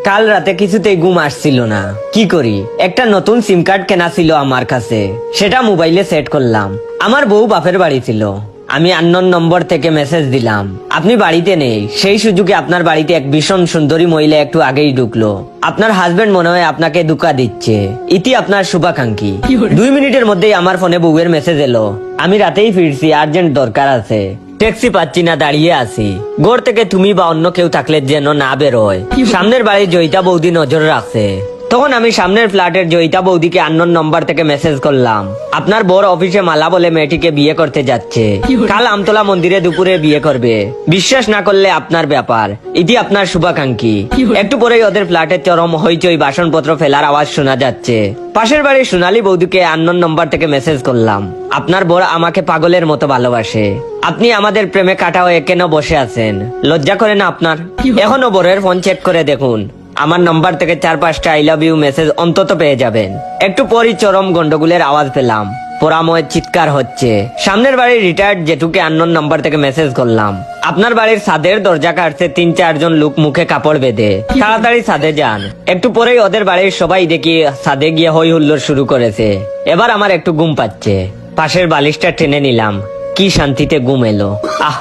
কাল রাতে কিছুতেই ঘুম আসছিল না। কি করি, একটা নতুন সিম কার্ড কেনা ছিল আমার কাছে, সেটা মোবাইলে সেট করলাম। আমার বউ বাপের বাড়ি ছিল। আমি আননোন নম্বর থেকে মেসেজ দিলাম, আপনি বাড়িতে নেই। সেই সুযোগে আপনার বাড়িতে এক ভীষণ সুন্দরী মহিলা একটু আগেই ঢুকলো। আপনার হাজবেন্ড মনে হয় আপনাকে ধোঁকা দিচ্ছে। ইতি আপনার শুভাকাঙ্ক্ষী। 2 মিনিটের মধ্যেই আমার ফোনে বউয়ের মেসেজ এলো, আমি রাতেই ফিরছি, আর্জেন্ট দরকার আছে। ট্যাক্সি পাচ্ছি না, দাঁড়িয়ে আছি। ঘর থেকে তুমি বা অন্য কেউ থাকলে যেন না বেরোয়। সামনের বাড়ির জয়িতা বৌদি নজর রাখছে। তখন আমি সামনের ফ্ল্যাটের জয়িতা বৌদিকে আননোন নম্বর থেকে মেসেজ করলাম, আপনার বড় অফিসে মালা বলে মেয়েটিকে বিয়ে করতে যাচ্ছে। কাল আমতলা মন্দিরে দুপুরে বিয়ে করবে। বিশ্বাস না করলে আপনার ব্যাপার। ইতি আপনার শুভাকাঙ্ক্ষী। একটু পরেই ওদের ফ্ল্যাটের চরম হইচই, বাসনপত্র ফেলার আওয়াজ শোনা যাচ্ছে। পাশের বাড়ির সোনালী বৌদিকে আননোন নম্বর থেকে মেসেজ করলাম, আপনার বড় আমাকে পাগলের মতো ভালোবাসে। আপনি আমাদের প্রেমে কাটা হয়ে কেন বসে আছেন? লজ্জা করে না আপনার? এখনো বড়ের ফোন চেক করে দেখুন, আমার নম্বর থেকে 4-5টা আই লাভ ইউ মেসেজ অন্তত পেয়ে যাবেন। একটু পরই চরম গন্ডগোলের আওয়াজ পেলাম। পোড়াময় চিৎকার হচ্ছে। সামনের বাড়ির রিটায়ার্ড জেঠুকে আননোন নম্বর থেকে মেসেজ করলাম, আপনার বাড়ির ছাদের দরজা কাটছে 3-4 জন লোক মুখে কাপড় বেঁধে, তাড়াতাড়ি ছাদে যান। একটু পরেই ওদের বাড়ির সবাই দেখি ছাদে গিয়ে হই হুল্লোড় শুরু করেছে। এবার আমার একটু ঘুম পাচ্ছে। পাশের বালিশটা টেনে নিলাম, কি শান্তিতে ঘুম এলো। আহ